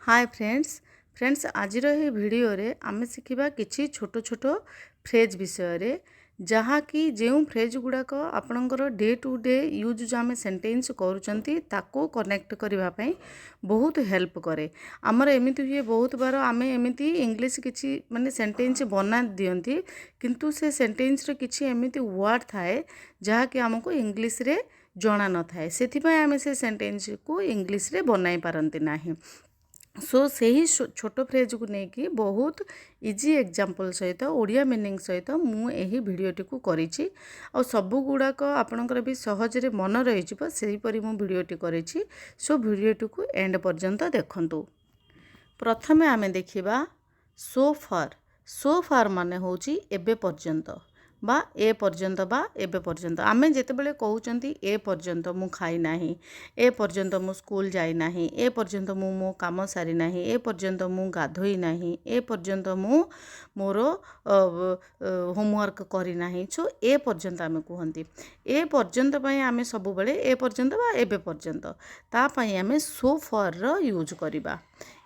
Hi friends आजिर ये video रे आमे शिखिबा किछि छोट छोट फ्रेज विषय रे जहाँ कि जो फ्रेज गुड़ाक आपणकर डे टू डे यूज जो आम सेंटेन्स करूँगी ताको कनेक्ट करने बहुत हेल्प करे। आमर एमती हुए बहुत बार आम एमती इंग्लिश किसी माने सेंटेन्स बना दियंती किंतु से सेंटेन्स रे किछि एमती वर्ड थाए जहाँकि आमको इंग्लिश रे जଣା न थाए सेथिपाई आमे से सेंटेन्स को इंग्लिश रे बनाई पारंती नाही। सो से ही छोट फ्रेज को लेकिन बहुत इजी एग्जांपल सहित ओडिया मीनिंग सहित मुझे भिडटी को करी सबू गुड़ाक आपणकर भी सहजरे मन रहीपर मु भिडटी करी। सो भिडटी को एंड पर्यंत देखंतु। प्रथमे आमे देखिबा सो फार माने होची एबे पर्यंत बा ए पर्यंत बा एबे पर्यंत आमे जेतेबेले कहउचंती ए पर्यंत मु खाई नाही, ए पर्यंत मु स्कूल जाई नाही, ए पर्यंत मु मो काम सारी नाही, ए पर्यंत मु गाधोई नाही, ए पर्यंत मु मोरो होमवर्क करी नाही। सो ए पर्यंत आमे कहंती ए पर्यंत पई आमे सब बेले ए पर्यंत बा एबे पर्यंत ता पई आमे सो फार रो यूज करिबा।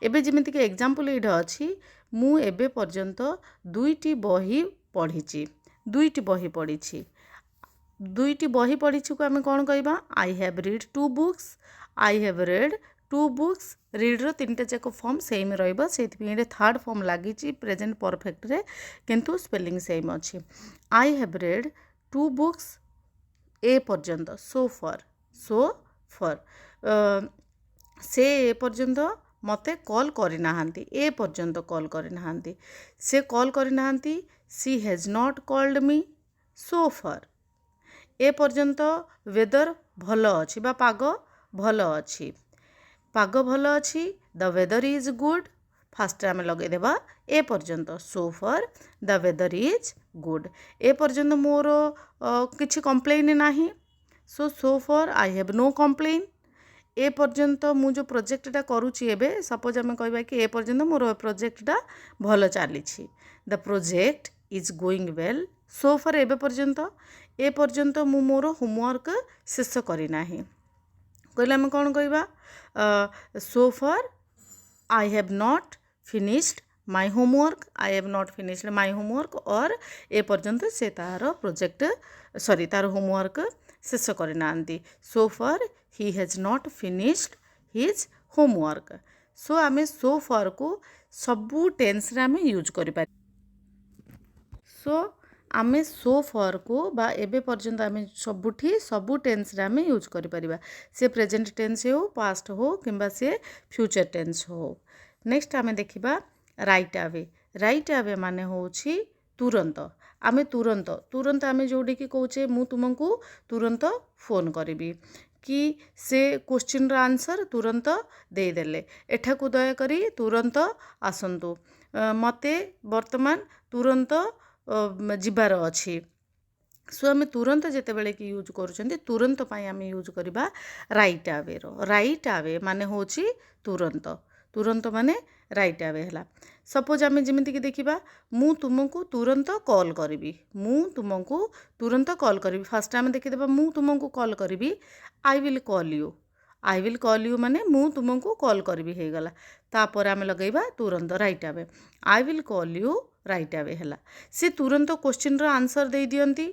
एबे जेमिति कि एग्जांपल एटा अछि मु एबे पर्यंत दुईटी बही पढ़िछि, दुईटी बही पढ़ी दुईटी बही पढ़ी को आम कौन कहवा I have read 2 books, I have read 2 books. Read रो तीन जाक फॉर्म सेम रही थर्ड फॉर्म लगी प्रेजेंट परफेक्ट रे किंतु स्पेलिंग सेम अच्छी। आई हैव रेड 2 बुक्स ए पर्यंत सो फॉर से ए पर्यंत मते कॉल करना ए पर्यंत कॉल करना से कॉल करना सी हैज़ नॉट कॉल्ड मी सो फार। ए पर्यंत वेदर भल अच्छी बा पाग भल अच्छी, पाग भल अच्छी द वेदर इज गुड फास्ट आम लगे देबा ए पर्यंत so far the weather is good. ए पर्यंत मोर किछि कंप्लेन नाही so far I have no complain. ए पर्यंत मु जो प्रोजेक्टटा करूची एबे सपोज आम कहबा कि ए पर्यंत मोर प्रोजेक्टटा भल चली the project is going well so far एबे पर्यंत ए पर्यंत मु मोर होमवर्क शेष करना कहले आम कौन कहबा so far I have not finished my homework, I have not finished my homework और ए पर्यंत से तार प्रोजेक्ट सॉरी तार होमवर्क शेष करना so far he has not finished his homework. So आम सो फार को सबू टेन्स रे आम यूज करें। सो आमे सो फार को बा एबे पर्यंत आमे सबुठी सबू टेन्स रे आमे यूज करि परिबा से प्रेजेंट टेन्स हो पास्ट हो किंबा से फ्यूचर टेन्स हो। नेक्स्ट आमे देखिबा राइट अवे माने होछि तुरंत आमे तुरंत तुरंत आमे जोडी कि कहूचे मु तुमको तुरंत फोन करिबी कि से क्वेश्चन रो आंसर तुरंत दे देले एठा को दया करी तुरंत आसंतु मते वर्तमान तुरंत जिबार अच्छी। सो आम तुरंत जितेबाला कि यूज करुँच तुरंत आम यूज करवा राइट अवे राइट अवे माने होची तुरंत तुरंत माने राइट अवे है। सपोज आम जमीक देखा मु तुमको तुरंत कॉल करी मु तुमको तुरंत कॉल करी फास्ट आम देखीदे मु तुमको कॉल करी आई विल कॉल यू माने मु तुमको कॉल करी हो गला तापर आम लगेगा तुरंत right away I will call you right away है। सी तुरंत क्वेश्चन रो आंसर दे दियंती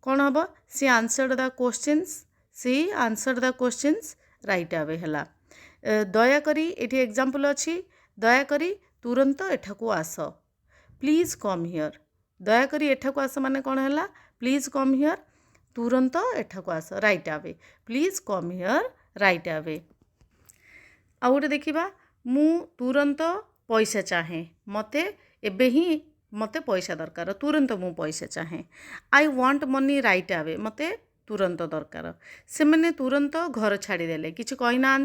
कौन हम she answered the questions she answered the questions right away है। दयाकरी एठी एग्जांपल अच्छी दयाकरी तुरंत एठाकू आस प्लीज कम हियर दयाकरी एठाकू आस माने कौन है प्लीज कम हियर तुरंत एठाकू आस right away please come here right away. आ गोटे देखिबा मु तुरंत पैसा चाहे मते एबे ही मते पैसा दरकार तुरंत मु पैसा चाहे I want money right away मते तुरंत दरकार से मैंने तुरंत घर छाड़ीदेले किसी कही ना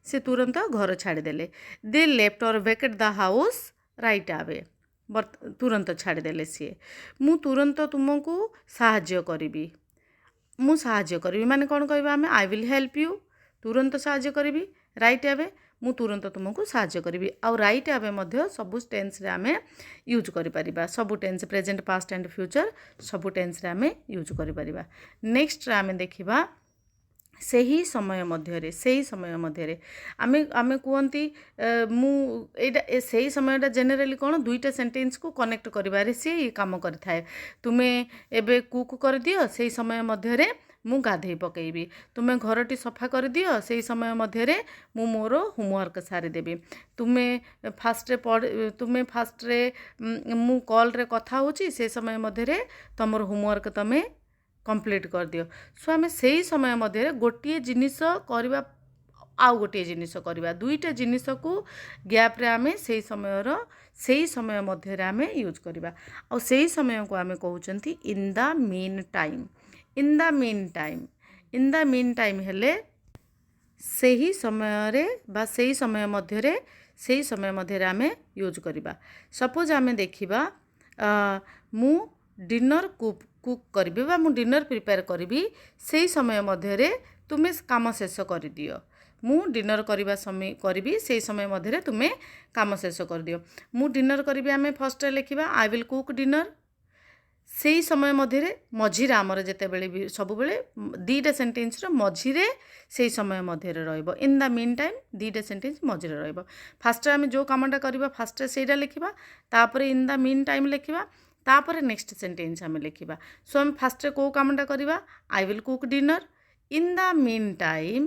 से तुरंत घर छाड़ीदेले दे लेफ्ट और vacate the house right away तुरंत छाड़ीदेले सी मु तुरंत तुमको साहाଯ୍ୟ करी मु साहाଯ୍ୟ करी माने कौन कहबा आमे आई विल हेल्प यू तुरंत साहाଯ୍ୟ करी राइट अवे मु तुरंत तुमको साहाଯ୍ୟ करी आउ राइट अवे मध्य सबु टेन्स रे आमे यूज करि परिबा सबु tense present past and future सबु टेन्स रे आमे यूज करि परिबा। नेक्स्ट रे आमे देखिबा ସେହି ସମୟ ମଧ୍ୟରେ ଆମେ କୁହନ୍ତି ମୁଁ ଏଇଟା ସେହି ସମୟଟା ଜେନେରାଲି କ'ଣ ଦୁଇଟା ସେଣ୍ଟେନ୍ସକୁ କନେକ୍ଟ କରିବାରେ ସିଏ କାମ କରିଥାଏ। ତୁମେ ଏବେ କୁକ୍ କରିଦିଅ, ସେହି ସମୟ ମଧ୍ୟରେ ମୁଁ ଗାଧେଇ ପକାଇବି। ତୁମେ ଘରଟି ସଫା କରିଦିଅ, ସେହି ସମୟ ମଧ୍ୟରେ ମୁଁ ମୋର ହୋମୱାର୍କ ସାରିଦେବି। ତୁମେ ଫାଷ୍ଟରେ ମୁଁ କଲ୍ରେ କଥା ହେଉଛି, ସେ ସମୟ ମଧ୍ୟରେ ତୁମର ହୋମୱାର୍କ ତୁମେ କମ୍ପ୍ଲିଟ୍ କରିଦିଅ। ସୋ ଆମେ ସେହି ସମୟ ମଧ୍ୟରେ ଗୋଟିଏ ଜିନିଷ କରିବା ଆଉ ଗୋଟିଏ ଜିନିଷ କରିବା, ଦୁଇଟା ଜିନିଷକୁ ଗ୍ୟାପ୍ରେ ଆମେ ସେହି ସମୟ ମଧ୍ୟରେ ଆମେ ୟୁଜ୍ କରିବା। ଆଉ ସେହି ସମୟକୁ ଆମେ କହୁଛନ୍ତି in the meantime. In the meantime ହେଲେ ସେହି ସମୟରେ ବା ସେହି ସମୟ ମଧ୍ୟରେ ଆମେ ୟୁଜ୍ କରିବା। ସପୋଜ୍ ଆମେ ଦେଖିବା ମୁଁ ଡିନର୍ କୁକ୍ କରିବି ବା ମୁଁ ଡିନର୍ ପ୍ରିପେୟାର କରିବି, ସେହି ସମୟ ମଧ୍ୟରେ ତୁମେ କାମ ଶେଷ କରିଦିଅ। ମୁଁ ଡିନର୍ କରିବି, ସେହି ସମୟ ମଧ୍ୟରେ ତୁମେ କାମ ଶେଷ କରିଦିଅ। ମୁଁ ଡିନର୍ କରିବି, ଆମେ ଫାର୍ଷ୍ଟରେ ଲେଖିବା ଆଇ ୱିଲ୍ କୁକ୍ ଡିନର୍। ସେହି ସମୟ ମଧ୍ୟରେ ମଝିରେ ଆମର ଯେତେବେଳେ ବି ସବୁବେଳେ ଦୁଇଟା ସେଣ୍ଟେନ୍ସର ମଝିରେ ସେହି ସମୟ ମଧ୍ୟରେ ରହିବ। ଇନ୍ ଦ ମିନ୍ ଟାଇମ୍ ଦୁଇଟା ସେଣ୍ଟେନ୍ସ ମଝିରେ ରହିବ। ଫାର୍ଷ୍ଟରେ ଆମେ ଯେଉଁ କାମଟା କରିବା ଫାର୍ଷ୍ଟରେ ସେଇଟା ଲେଖିବା, ତାପରେ ଇନ୍ ଦ ମିନ୍ ଟାଇମ୍ ଲେଖିବା, ତାପରେ ନେକ୍ସଟ ସେଣ୍ଟେନ୍ସ ଆମେ ଲେଖିବା। ସୋ ଆମେ ଫାର୍ଷ୍ଟରେ କେଉଁ କାମଟା କରିବା, I will cook dinner. In the meantime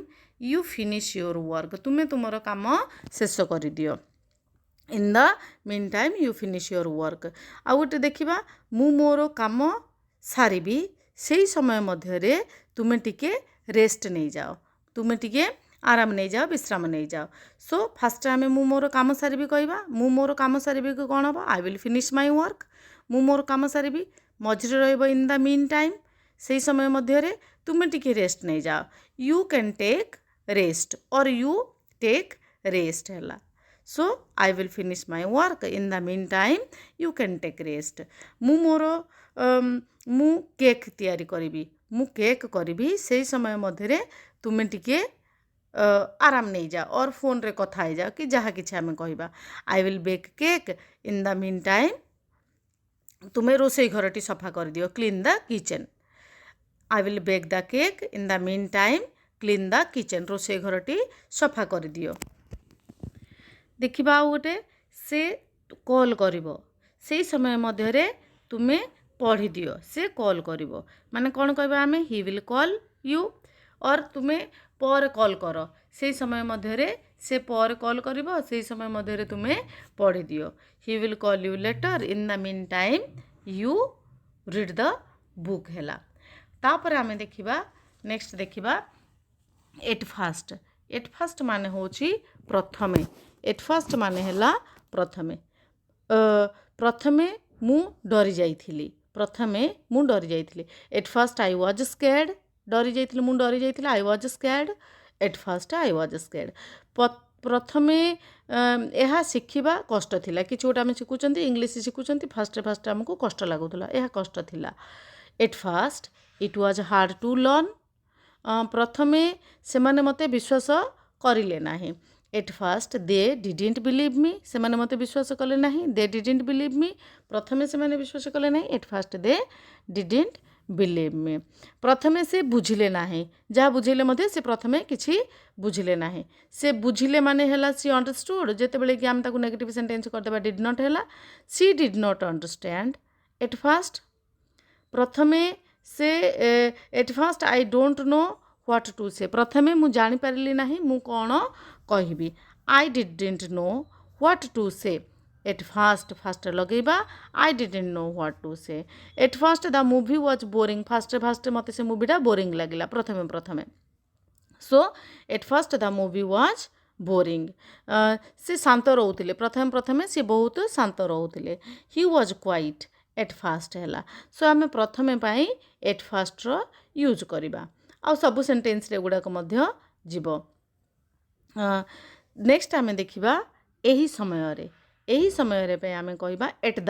you finish your work. ତୁମେ ତୁମର କାମ ଶେଷ କରିଦିଅ। In the meantime you finish your work. ଆଉ ଗୋଟେ ଦେଖିବା, ମୁଁ ମୋର କାମ ସାରିବି, ସେହି ସମୟ ମଧ୍ୟରେ ତୁମେ ଟିକେ ରେଷ୍ଟ ନେଇଯାଅ, ତୁମେ ଟିକେ ଆରାମ ନେଇଯାଅ, ବିଶ୍ରାମ ନେଇଯାଅ। ସୋ ଫାର୍ଷ୍ଟରେ ଆମେ ମୁଁ ମୋର କାମ ସାରିବି କହିବା। ମୁଁ ମୋର କାମ ସାରିବି କ'ଣ ହେବ, I will finish my work. ମୁଁ ମୋର କାମ ସାରିବି, ମଝିରେ ରହିବ ଇନ୍ ଦ ମିନ୍ ଟାଇମ୍, ସେହି ସମୟ ମଧ୍ୟରେ ତୁମେ ଟିକେ ରେଷ୍ଟ ନେଇଯାଅ। You can take rest or you take rest ହେଲା। So I will finish my work, in the meantime you can take rest. ମୁଁ କେକ୍ ତିଆରି କରିବି, ମୁଁ କେକ୍ କରିବି, ସେହି ସମୟ ମଧ୍ୟରେ ତୁମେ ଟିକେ ଆରାମ ନେଇଯାଅ ଅର୍ ଫୋନ୍ରେ କଥା ହେଇଯାଅ, କି ଯାହା କିଛି ଆମେ କହିବା। I will bake cake, in the meantime ତୁମେ ରୋଷେଇ ଘରଟି ସଫା କରିଦିଅ, clean the kitchen. I will bake the cake, in the meantime clean the kitchen. ରୋଷେଇ ଘରଟି ସଫା କରିଦିଅ। ଦେଖିବା ଆଉ ଗୋଟେ, ସେ କଲ୍ କରିବ, ସେହି ସମୟ ମଧ୍ୟରେ ତୁମେ ପଢ଼ିଦିଅ, ସେ କଲ୍ କରିବ। ମାନେ କ'ଣ କହିବା ଆମେ, ହି ୱିଲ୍ କଲ୍ ୟୁ ଅର୍ ତୁମେ ପରେ କଲ୍ କର, ସେହି ସମୟ ମଧ୍ୟରେ ସେ ପରେ କଲ୍ କରିବ, ସେହି ସମୟ ମଧ୍ୟରେ ତୁମେ ପଢ଼ିଦିଅ। He will call you later, in the meantime you read the book ହେଲା। ତାପରେ ଆମେ ଦେଖିବା, ନେକ୍ସଟ ଦେଖିବା ଏଟ୍ ଫାଷ୍ଟ ମାନେ ହେଉଛି ପ୍ରଥମେ। ଏଟ୍ ଫାଷ୍ଟ ମାନେ ହେଲା ପ୍ରଥମେ। ପ୍ରଥମେ ମୁଁ ଡରି ଯାଇଥିଲି। At first I was scared. ଡରି ଯାଇଥିଲି, ମୁଁ ଡରି ଯାଇଥିଲି। I was scared. At first I was scared. ପ୍ରଥମେ ଏହା ଶିଖିବା କଷ୍ଟ ଥିଲା। କିଛି ଗୋଟେ ଆମେ ଶିଖୁଛନ୍ତି, ଇଂଲିଶ ଶିଖୁଛନ୍ତି, ଫାଷ୍ଟ ଆମକୁ କଷ୍ଟ ଲାଗୁଥିଲା, ଏହା କଷ୍ଟ ଥିଲା। At first it was hard to learn. ପ୍ରଥମେ ସେମାନେ ମୋତେ ବିଶ୍ୱାସ କରିଲେ ନାହିଁ। At first they didn't believe me. ସେମାନେ ମୋତେ ବିଶ୍ୱାସ କଲେ ନାହିଁ। ଦେ ଡିଡିଣ୍ଟ ବିଲିଭ୍ ମି। ପ୍ରଥମେ ସେମାନେ ବିଶ୍ୱାସ କଲେ ନାହିଁ। At first they didn't believe ମି। ପ୍ରଥମେ ସେ ବୁଝିଲେ ନାହିଁ, ଯାହା ବୁଝେଇଲେ ମଧ୍ୟ ସେ ପ୍ରଥମେ କିଛି ବୁଝିଲେ ନାହିଁ। ସେ ବୁଝିଲେ ମାନେ ହେଲା ସି ଅଣ୍ଡରଷ୍ଟୁଡ୍। ଯେତେବେଳେ କି ଆମେ ତାକୁ ନେଗେଟିଭ୍ ସେଣ୍ଟେନ୍ସ କରିଦେବା ଡିଡ୍ ନଟ୍ ହେଲା, she did not understand at first. ପ୍ରଥମେ ସେ at first I don't know what to say. ପ୍ରଥମେ ମୁଁ ଜାଣିପାରିଲି ନାହିଁ ମୁଁ କ'ଣ କହିବି। I didn't know what to say. At first ଲଗେଇବା, I didn't know what to say. At first the movie was boring. First ମୋତେ ସେ ମୁଭିଟା ବୋରିଂ ଲାଗିଲା ପ୍ରଥମେ। So at first the movie was boring. ସେ ଶାନ୍ତ ରହୁଥିଲେ, ପ୍ରଥମେ ସେ ବହୁତ ଶାନ୍ତ ରହୁଥିଲେ। He was quiet at first ହେଲା। ସୋ ଆମେ ପ୍ରଥମେ ପାଇଁ ଏଟ୍ ଫାଷ୍ଟର ୟୁଜ୍ କରିବା। ଆଉ ସବୁ ସେଣ୍ଟେନ୍ସରେ ଏଗୁଡ଼ାକ ମଧ୍ୟ ଯିବ। ନେକ୍ସଟ ଆମେ ଦେଖିବା ଏହି ସମୟରେ ପାଇଁ ଆମେ କହିବା ଏଟ୍ ଦ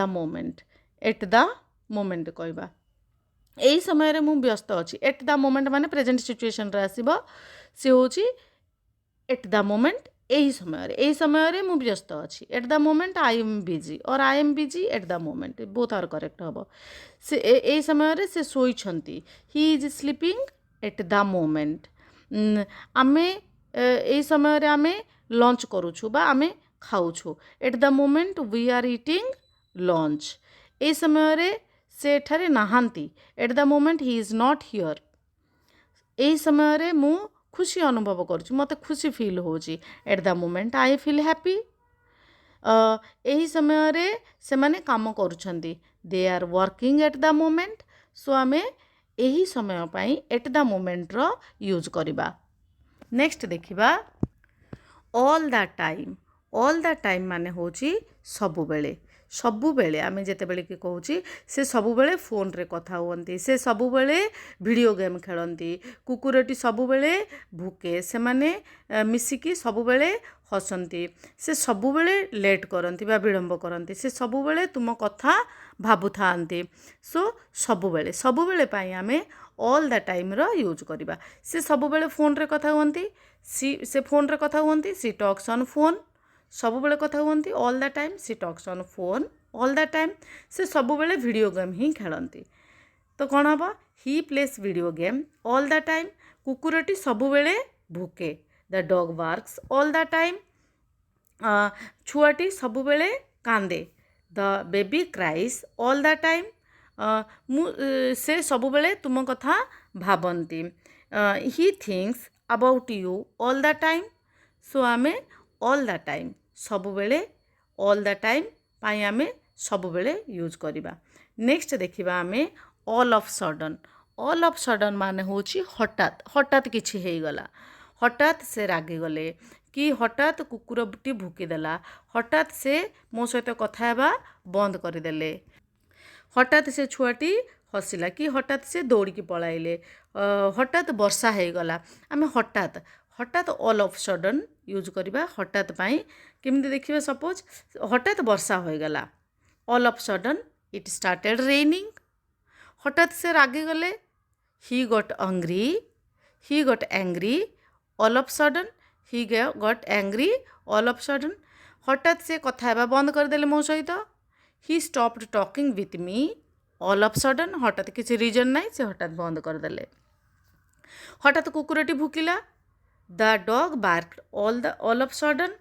ମୋମେଣ୍ଟ କହିବା। ଏହି ସମୟରେ ମୁଁ ବ୍ୟସ୍ତ ଅଛି। ଏଟ୍ ଦ ମୋମେଣ୍ଟ ମାନେ ପ୍ରେଜେଣ୍ଟ ସିଚୁଏସନରେ ଆସିବ। ସେ ହେଉଛି ଏଟ୍ ଦ ମୋମେଣ୍ଟ, ଏହି ସମୟରେ ମୁଁ ବ୍ୟସ୍ତ ଅଛି। At the moment I am busy or I am busy at the moment, both are correct ହେବ। ସେ ଏହି ସମୟରେ ସେ ଶୋଇଛନ୍ତି। He is sleeping at the moment. आमे एई समय रे आमे लंच करूछु बा आमे खाऊछु। At the moment we are eating lunch. एई समय रे से एठारे नाहांती। At the moment he is not here. एई समय रे मु खुशी अनुभव करूछु, मते खुशी फील होची। At the moment I feel happy. एही समय रे से माने काम करूछंती। They are working at the moment. So आमे एही समय पई एट द मोमेंट रो यूज करिबा। नेक्स्ट देखिबा all the time. All the time माने होची सबुबेले। सबुबेले आमे जेतेबेले कि कहूची से सबुबेले फोन रे कथा हुअंती, से सबुबेले वीडियो गेम खेलंती, कुकुरटी सबुबेले भूके, से माने मिसिकी सबुबेले हसंती, से सबुबेले लेट करंती बा विलंब करंती, से सबुबेले तुम कथा भाबुथांती। सो सबुबेले सबुबेले पाई आमे ऑल द टाइम रो यूज करिबा। से सबुबेले फोन रे कथा हुअंती, से फोन रे कथा हुअंती, सी टॉक्स ऑन फोन। सबुबेले कथा हुअंती all the time, she talks on phone all the time. से सबुबेले वीडियो गेम ही खेलंती। तो कौन हबा he plays video game all the time. कुकुरटी सबुबेले भूके, the dog barks all the time. छुआटी सबुबेले कांदे, the baby cries all the time. से सबुबेले तुम कथा भाबंती। He thinks about you all the time. So आमे ऑल द टाइम सबुबेले ऑल द टाइम पाई आमे सबुबेले यूज करिबा। नेक्स्ट देखिबा आमे all of sudden. All of sudden माने होची हठात। हठात किछि हेई गला, हठात से रागी गले, कि हठात कुकुरटी भूकिदेला, हठात से मो सहित कथा हेबा बंद करदेले, हठात से छुआटी हसिला, कि हठात से दौड़िकी पलाइले, हठात वर्षा हेगला। आमे हठात हठात ऑल ऑफ सडन यूज करिबा हठात पाई। केमिति देखिबा सपोज हठात वर्षा होइगला, all of sudden it started raining. हठात से रागी गले, he got angry, he got angry all of sudden, he got angry all of sudden. हठात से कथा हेबा बंद करदेले मो सहित, he stopped talking with me all of sudden. हठात किसी रीजन नाई, से हठात बंद करदेले। हठात कुकुरटी भूकिला, the dog barked all of sudden.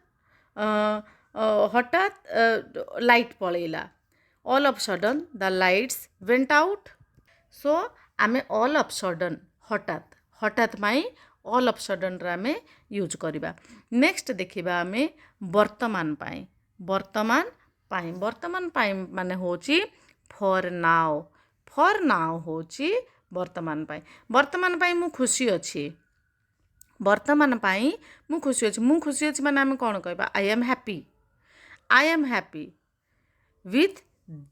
हठात लाइट पलैला, all of sudden the lights went out. So आमे ऑल ऑफ सडन हठात हठात माई ऑल ऑफ सडन रे आमे यूज करिबा। नेक्स्ट देखिबा आमे वर्तमान पाई। वर्तमान पाई, वर्तमान पाई माने होची फॉर नाउ। फॉर नाउ होची वर्तमान पाई। वर्तमान पाई मु खुशी अछि। वर्तमान पाई मु खुशी अछि। मु खुशी अछि माने आमे कोन कहबा, I am happy. I am happy with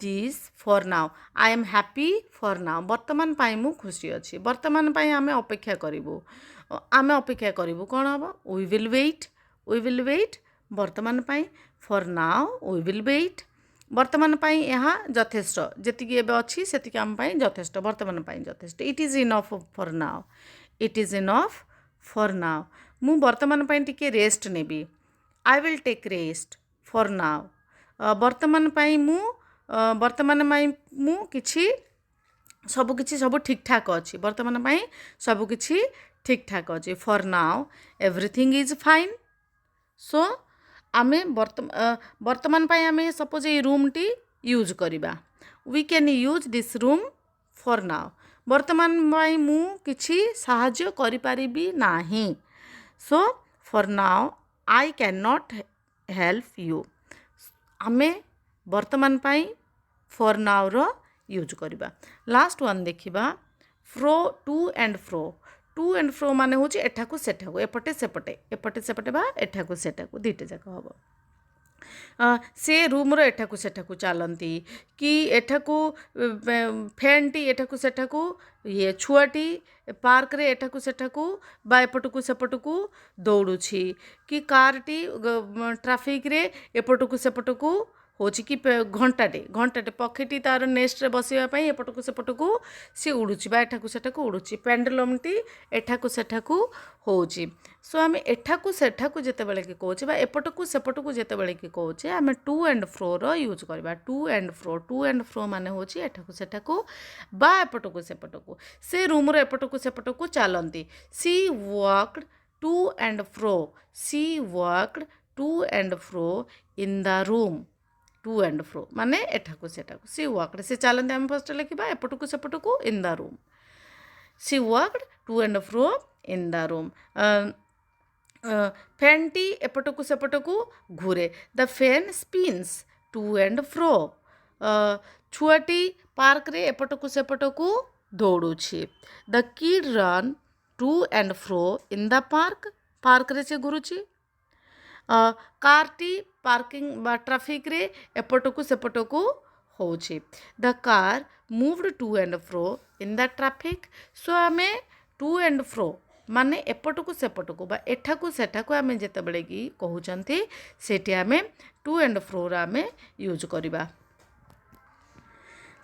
this for now. I am happy for now. वर्तमान पाई मु खुशी अछि। वर्तमान पाई आमे अपेक्षा करिबु। आमे अपेक्षा करिबु कोन हबो, we will wait. We will wait वर्तमान पाई। For now we will wait. वर्तमान पाई यहाँ यथेष्ट, जेतिकी एबे अछि सेतिकी आम पाई यथेष्ट, वर्तमान पाई यथेष्ट। It is enough for now. It is enough for now. मु वर्तमान पाई टिके रेस्ट नेबी। I will take rest for now. वर्तमान पाई मु वर्तमान पाई मु किछि सब ठीक ठाक अछि। वर्तमान पाई सब किछि ठीक ठाक अछि। For now everything is fine. So आमे वर्तमान पाई आमे सपोज ए रूम टी यूज करिबा। We can use this room for now. वर्तमान पाई मु किछि साहाय्य करि परिबी नाही। So for now I can not help you. आमे वर्तमान पाई फॉर नाउ रो यूज करिबा। लास्ट वन देखिबा fro, to and fro. To and fro माने होची एठाकु सेठाकु, एपटे सेपटे, एपटे सेपटे बा एठाकु सेठाकु दीटे जाक हबो। से रूम रो एठाकु सेठाकु चालंती, कि एठाकु फैन टी एठाकु सेठाकु, ये छुआटी पार्क रे एठाकु सेठाकु बा एपटकु सेपटकु दौड़ुछि, कि कार टी ट्रैफिक रे एपटकु सेपटकु होची कि घंटाटे घंटाटे पक्षीटी तार नेस्टरे बसवाई एपटू सेपटू सी उड़ूची एठाकू सेठाकू उड़ूची पेंडुलमटी एठाकू सेठाकू होची सो आम एठाकू सेठाकू जितेबाला कि कौचे एपटू सेपटू जितेबाला कि कौचे आम टू एंड फ्रो यूज करवा टू एंड फ्रो माने होची एठाकू सेठाकू बा एपटू सेपटू से रूम्र एपटू सेपटू चलती she walked to and fro she walked to and fro in the room to and fro माने एठाकू सेठाकू सी वॉक्ड से चलते आम फर्स्ट लिखा एपटू सेपटू in the room she walked to and fro in the room फैनटी एपटू सेपटू घूरे the fan spins to and fro छुआटी पार्क रे एपटू सेपटू दौड़ुछि the kid run to and fro in the park park रे से घुरुछि कारटी पार्किंग बा ट्राफिक रे एपटू सेपटू होछि the car moved to and fro in the traffic so आमे टू एंड फ्रो माने एपटू सेपटू बा एठाकू सेठाकू आमे जेतेबेले कि कहउचंती सेठी आमे टू एंड फ्रो रा आमे यूज करिबा।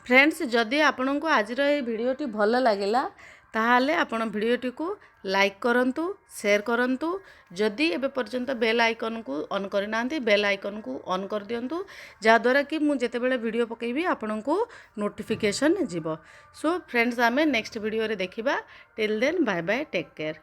फ्रेंड्स जदि आपन को आज भिडियोटी भल लगिला ताहले आपण भिडियोटी को लाइक करंतु शेयर करंतु जदि एबे पर्यंत बेल आइकन को ऑन करना बेल आइकन को ऑन कर दियंतु जहाँद्वारा कि मुझे जितेबाला वीडियो पकेबी आपण को नोटिफिकेशन जीव। सो फ्रेंड्स आमे नेक्स्ट वीडियो रे देखिबा till then bye bye take care.